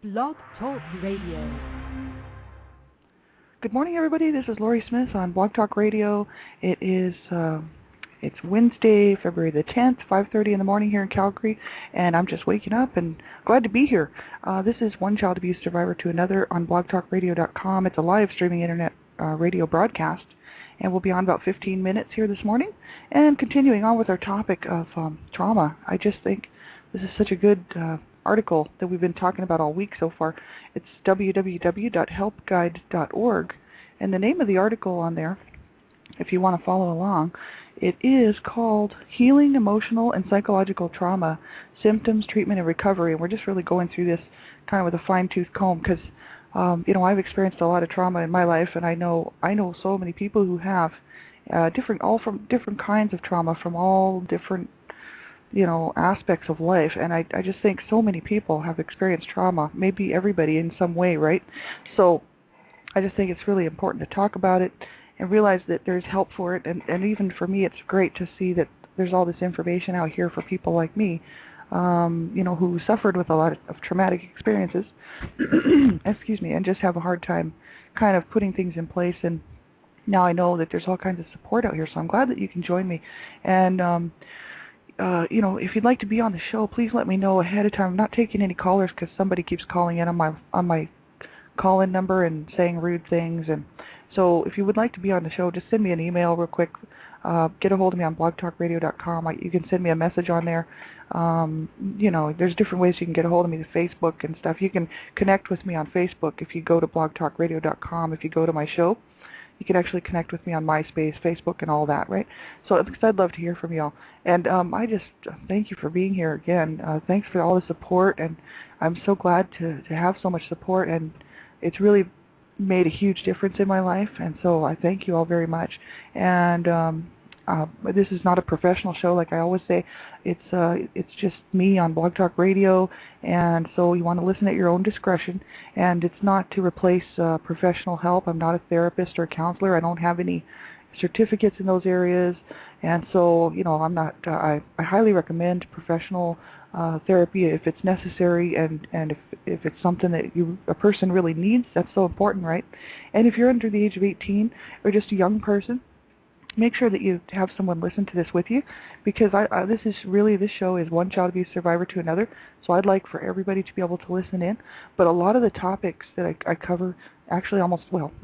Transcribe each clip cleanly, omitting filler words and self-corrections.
Blog Talk Radio. Good morning, everybody. This is Lori Smith on Blog Talk Radio. It's Wednesday, February the 10th, 5:30 in the morning here in Calgary, and I'm just waking up and glad to be here. This is One Child Abuse Survivor to Another on blogtalkradio.com. It's a live streaming internet radio broadcast, and we'll be on about 15 minutes here this morning. And continuing on with our topic of trauma, I just think this is such a good article that we've been talking about all week so far. It's www.helpguide.org, and the name of the article on there, if you want to follow along, it is called Healing Emotional and Psychological Trauma, Symptoms, Treatment, and Recovery. And we're just really going through this kind of with a fine-tooth comb because, I've experienced a lot of trauma in my life, and I know so many people who have all from different kinds of trauma from all different aspects of life, and I just think so many people have experienced trauma, maybe everybody in some way, right? So I just think it's really important to talk about it and realize that there's help for it, and even for me it's great to see that there's all this information out here for people like me, who suffered with a lot of traumatic experiences, excuse me, and just have a hard time kind of putting things in place. And now I know that there's all kinds of support out here, so I'm glad that you can join me. And if you'd like to be on the show, please let me know ahead of time. I'm not taking any callers because somebody keeps calling in on my call-in number and saying rude things. And so if you would like to be on the show, just send me an email real quick. Get a hold of me on blogtalkradio.com. You can send me a message on there. There's different ways you can get a hold of me, to Facebook and stuff. You can connect with me on Facebook if you go to blogtalkradio.com. If you go to my show, you can actually connect with me on MySpace, Facebook, and all that, right? So I'd love to hear from y'all. And I just thank you for being here again. Thanks for all the support, and I'm so glad to have so much support, and it's really made a huge difference in my life, and so I thank you all very much. And this is not a professional show, like I always say. It's just me on Blog Talk Radio, and so you want to listen at your own discretion. And it's not to replace professional help. I'm not a therapist or a counselor. I don't have any certificates in those areas, and so I'm not. I highly recommend professional therapy if it's necessary, and if it's something that a person really needs. That's so important, right? And if you're under the age of 18 or just a young person, make sure that you have someone listen to this with you, because this show is One Child Abuse Survivor to Another, so I'd like for everybody to be able to listen in. But a lot of the topics that I cover, actually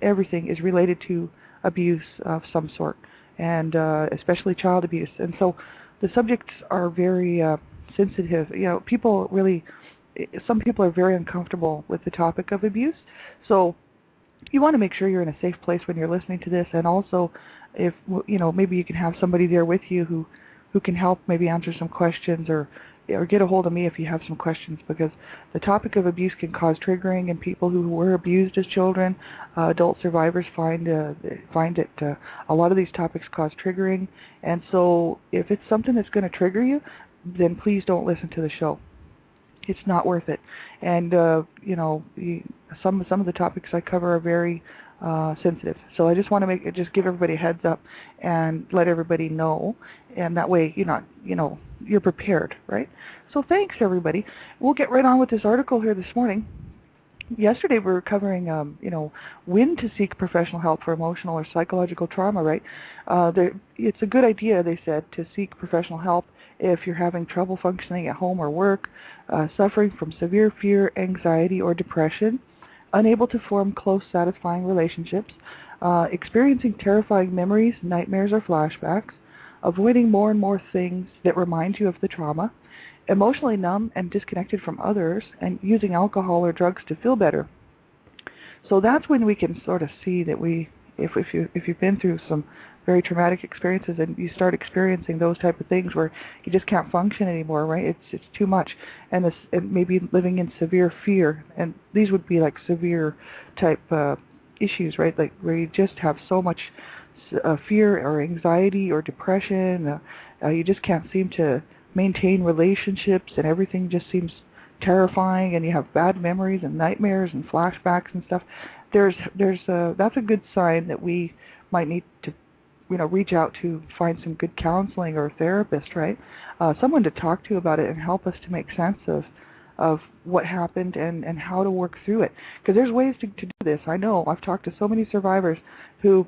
everything is related to abuse of some sort, and especially child abuse. And so the subjects are very sensitive. Some people are very uncomfortable with the topic of abuse, so you want to make sure you're in a safe place when you're listening to this. And also, if maybe you can have somebody there with you who can help maybe answer some questions, or get a hold of me if you have some questions, because the topic of abuse can cause triggering, and people who were abused as children, adult survivors find it a lot of these topics cause triggering. And so if it's something that's going to trigger you, then please don't listen to the show. It's not worth it. And some of the topics I cover are very sensitive. So I just want to just give everybody a heads up and let everybody know, and that way you're prepared, right? So thanks, everybody. We'll get right on with this article here this morning. Yesterday we were covering, when to seek professional help for emotional or psychological trauma, right? It's a good idea, they said, to seek professional help if you're having trouble functioning at home or work, suffering from severe fear, anxiety, or depression, unable to form close, satisfying relationships, experiencing terrifying memories, nightmares, or flashbacks, avoiding more and more things that remind you of the trauma, emotionally numb and disconnected from others, and using alcohol or drugs to feel better. So that's when we can sort of see that if you've been through some very traumatic experiences and you start experiencing those type of things where you just can't function anymore, right? It's too much, and maybe living in severe fear, and these would be like severe type issues, right? Like where you just have so much fear or anxiety or depression, you just can't seem to maintain relationships, and everything just seems terrifying, and you have bad memories and nightmares and flashbacks and stuff. That's a good sign that we might need to reach out to find some good counseling or a therapist, right? Someone to talk to about it and help us to make sense of of what happened and how to work through it. Because there's ways to do this. I know. I've talked to so many survivors who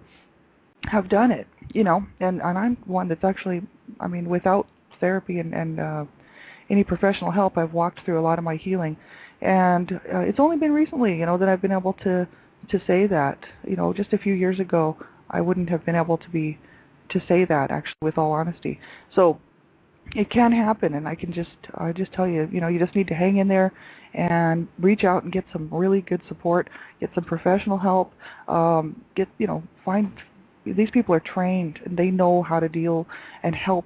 have done it, and I'm one that's actually, without therapy and any professional help, I've walked through a lot of my healing. And it's only been recently, that I've been able to say that. Just a few years ago, I wouldn't have been able to say that, actually, with all honesty. So it can happen, and I just tell you, you just need to hang in there and reach out and get some really good support, get some professional help, find. These people are trained and they know how to deal and help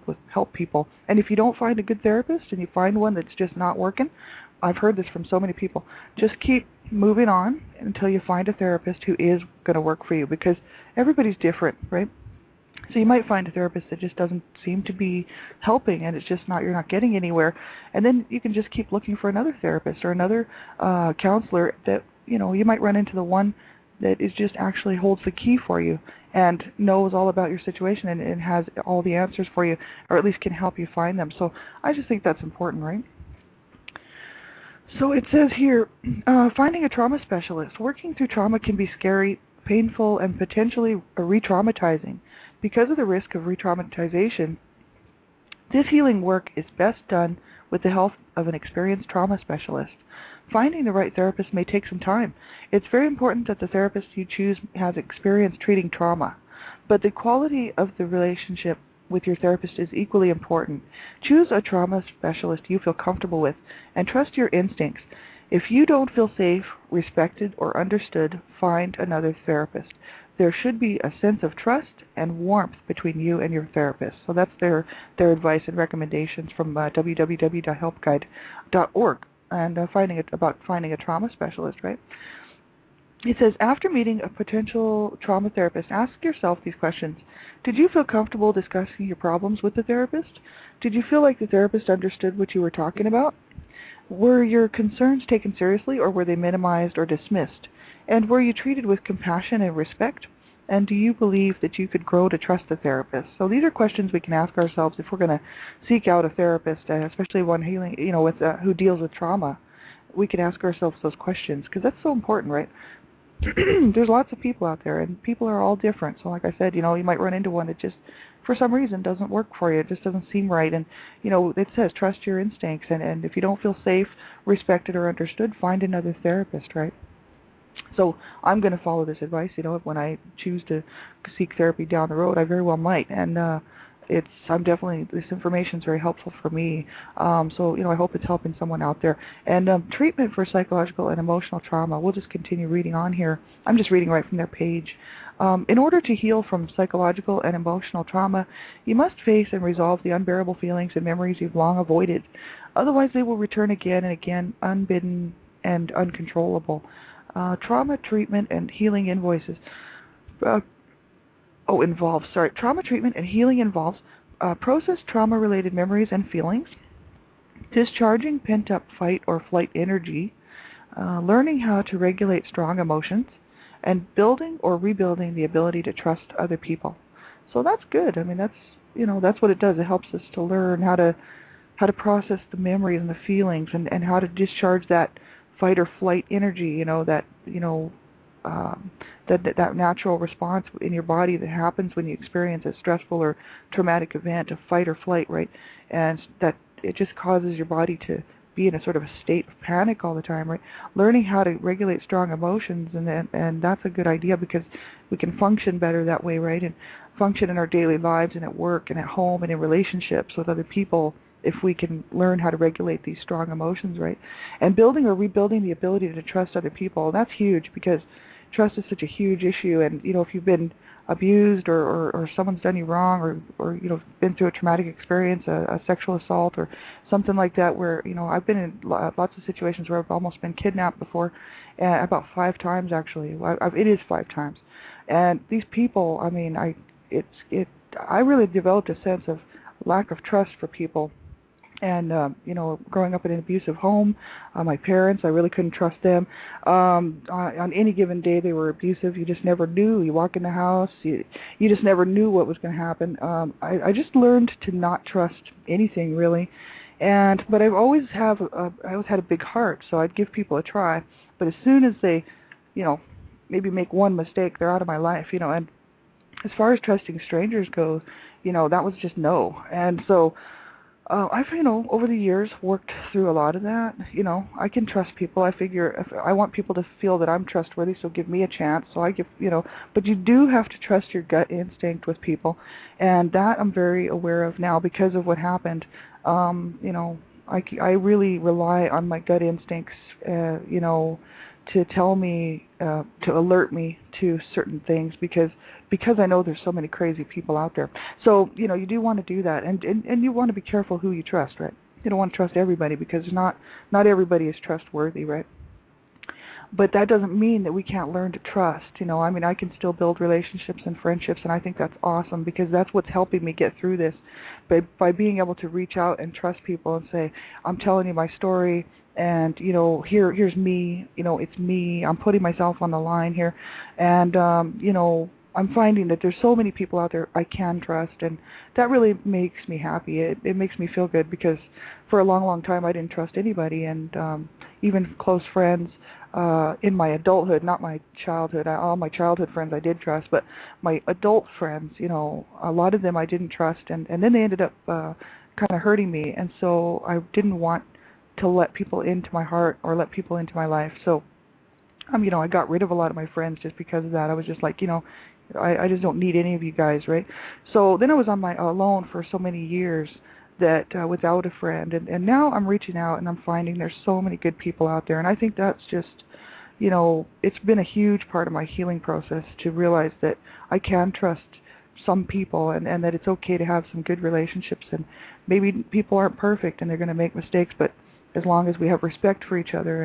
people. And if you don't find a good therapist and you find one that's just not working, I've heard this from so many people, just keep moving on until you find a therapist who is going to work for you, because everybody's different, right? So you might find a therapist that just doesn't seem to be helping, and it's just you're not getting anywhere. And then you can just keep looking for another therapist or another counselor that, you might run into the one that is just actually holds the key for you and knows all about your situation and has all the answers for you, or at least can help you find them. So I just think that's important, right? So it says here, finding a trauma specialist. Working through trauma can be scary, painful, and potentially re-traumatizing. Because of the risk of re-traumatization, this healing work is best done with the help of an experienced trauma specialist. Finding the right therapist may take some time. It's very important that the therapist you choose has experience treating trauma, but the quality of the relationship with your therapist is equally important. Choose a trauma specialist you feel comfortable with and trust your instincts. If you don't feel safe, respected, or understood, find another therapist. There should be a sense of trust and warmth between you and your therapist. So that's their advice and recommendations from www.helpguide.org and finding a trauma specialist, right? It says, after meeting a potential trauma therapist, ask yourself these questions. Did you feel comfortable discussing your problems with the therapist? Did you feel like the therapist understood what you were talking about? Were your concerns taken seriously, or were they minimized or dismissed? And were you treated with compassion and respect? And do you believe that you could grow to trust the therapist? So these are questions we can ask ourselves if we're going to seek out a therapist, especially one healing, who deals with trauma. We can ask ourselves those questions, because that's so important, right? There's lots of people out there, and people are all different. So like I said, you might run into one that just, for some reason, doesn't work for you. It just doesn't seem right. And, it says trust your instincts. And if you don't feel safe, respected, or understood, find another therapist, right? So I'm going to follow this advice. When I choose to seek therapy down the road, I very well might. And this information is very helpful for me. So I hope it's helping someone out there. And treatment for psychological and emotional trauma. We'll just continue reading on here. I'm just reading right from their page. In order to heal from psychological and emotional trauma, you must face and resolve the unbearable feelings and memories you've long avoided. Otherwise, they will return again and again, unbidden and uncontrollable. Trauma treatment and healing Trauma treatment and healing involves process trauma-related memories and feelings, discharging pent-up fight or flight energy, learning how to regulate strong emotions, and building or rebuilding the ability to trust other people. So that's good. That's what it does. It helps us to learn how to process the memories and the feelings, and how to discharge that fight or flight energy, that natural response in your body that happens when you experience a stressful or traumatic event, a fight or flight, right? And that it just causes your body to be in a sort of a state of panic all the time, right? Learning how to regulate strong emotions, and that's a good idea, because we can function better that way, right? And function in our daily lives and at work and at home and in relationships with other people, if we can learn how to regulate these strong emotions, right? And building or rebuilding the ability to trust other people. That's huge, because trust is such a huge issue. And, if you've been abused or someone's done you wrong, or been through a traumatic experience, a sexual assault or something like that, where, I've been in lots of situations where I've almost been kidnapped before, about 5 times actually. It is 5 times. And these people, I really developed a sense of lack of trust for people. And, growing up in an abusive home, my parents, I really couldn't trust them. On any given day, they were abusive. You just never knew. You walk in the house, you just never knew what was going to happen. I just learned to not trust anything, really. But I always had a big heart, so I'd give people a try. But as soon as they, maybe make one mistake, they're out of my life, And as far as trusting strangers goes, that was just no. And so I've, over the years worked through a lot of that. I can trust people. I figure if I want people to feel that I'm trustworthy, so give me a chance. So I give, but you do have to trust your gut instinct with people, and that I'm very aware of now because of what happened. I really rely on my gut instincts, to tell me, to alert me to certain things because I know there's so many crazy people out there. So, you do want to do that, and you want to be careful who you trust, right? You don't want to trust everybody because not everybody is trustworthy, right? But that doesn't mean that we can't learn to trust. I can still build relationships and friendships, and I think that's awesome because that's what's helping me get through this. By being able to reach out and trust people and say, I'm telling you my story, and here's me. It's me. I'm putting myself on the line here, and I'm finding that there's so many people out there I can trust, and that really makes me happy. It makes me feel good because for a long, long time I didn't trust anybody, and even close friends in my adulthood, not my childhood. All my childhood friends I did trust, but my adult friends, a lot of them I didn't trust, and then they ended up kind of hurting me, and so I didn't want to let people into my heart or let people into my life. So, I got rid of a lot of my friends just because of that. I was just like, I just don't need any of you guys, right? So then I was on my alone for so many years that without a friend, and now I'm reaching out and I'm finding there's so many good people out there, and I think that's just, it's been a huge part of my healing process to realize that I can trust some people and that it's okay to have some good relationships, and maybe people aren't perfect and they're going to make mistakes, but as long as we have respect for each other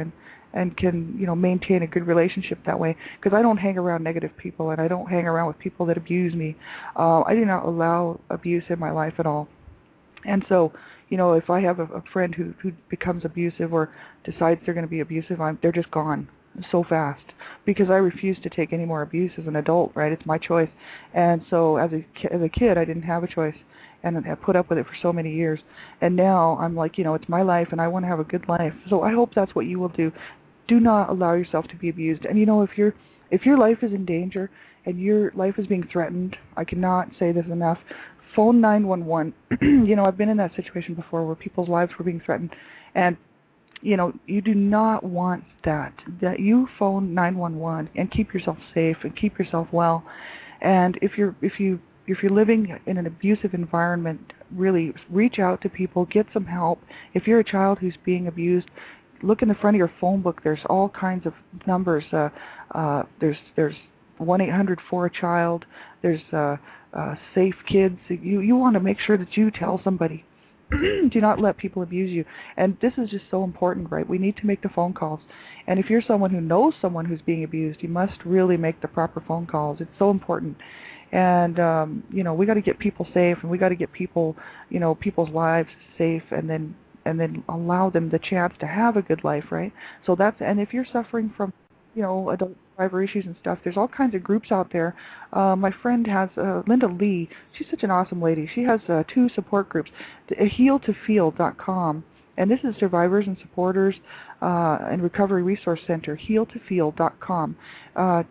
and can, maintain a good relationship that way. Because I don't hang around negative people, and I don't hang around with people that abuse me. I do not allow abuse in my life at all. And so, if I have a friend who becomes abusive or decides they're going to be abusive, they're just gone so fast because I refuse to take any more abuse as an adult, right? It's my choice. And so as a kid, I didn't have a choice, and I put up with it for so many years. And now I'm like, it's my life, and I want to have a good life. So I hope that's what you will do. Do not allow yourself to be abused. And if your life is in danger and your life is being threatened, I cannot say this enough. Phone 911. I've been in that situation before where people's lives were being threatened, and you do not want that. That you phone 911 and keep yourself safe and keep yourself well. And if you're living in an abusive environment, really reach out to people, get some help. If you're a child who's being abused, look in the front of your phone book. There's all kinds of numbers. There's 1-800-4-CHILD. There's Safe Kids. You want to make sure that you tell somebody. Do not let people abuse you. And this is just so important, right? We need to make the phone calls. And if you're someone who knows someone who's being abused, you must really make the proper phone calls. It's so important. And, we got to get people safe, and we got to get people, people's lives safe, and then allow them the chance to have a good life, right? So and if you're suffering from, adult survivor issues and stuff, there's all kinds of groups out there. My friend has, Linda Lee, she's such an awesome lady. She has 2 support groups, healtofeel.com, and this is Survivors and Supporters and Recovery Resource Center, healtofeel.com.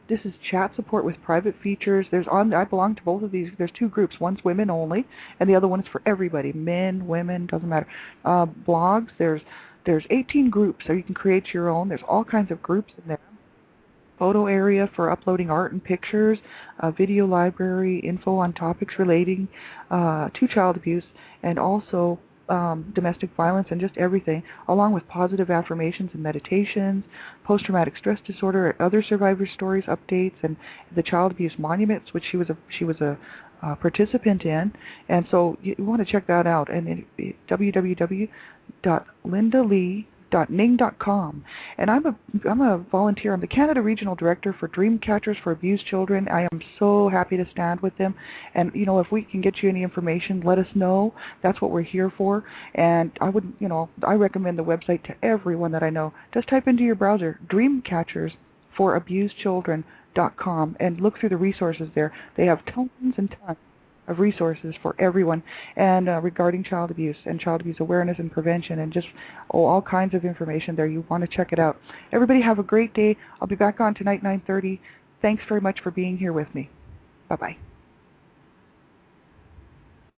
This is chat support with private features. I belong to both of these. There's 2 groups. One's women only, and the other one is for everybody, men, women, doesn't matter. Blogs, there's 18 groups, so you can create your own. There's all kinds of groups in there. Photo area for uploading art and pictures, video library, info on topics relating to child abuse, and also domestic violence and just everything, along with positive affirmations and meditations, post-traumatic stress disorder, other survivor stories, updates, and the child abuse monuments, which she was a participant in. And so you want to check that out. And www.lindalee.ning.com. And I'm a volunteer. I'm the Canada Regional Director for Dreamcatchers for Abused Children. I am so happy to stand with them. And if we can get you any information, let us know. That's what we're here for. And I recommend the website to everyone that I know. Just type into your browser DreamCatchersForAbusedChildren.com and look through the resources there. They have tons and tons of resources for everyone, and regarding child abuse and child abuse awareness and prevention, and just all kinds of information there. You want to check it out. Everybody have a great day. I'll be back on tonight, 9:30. Thanks very much for being here with me. Bye-bye.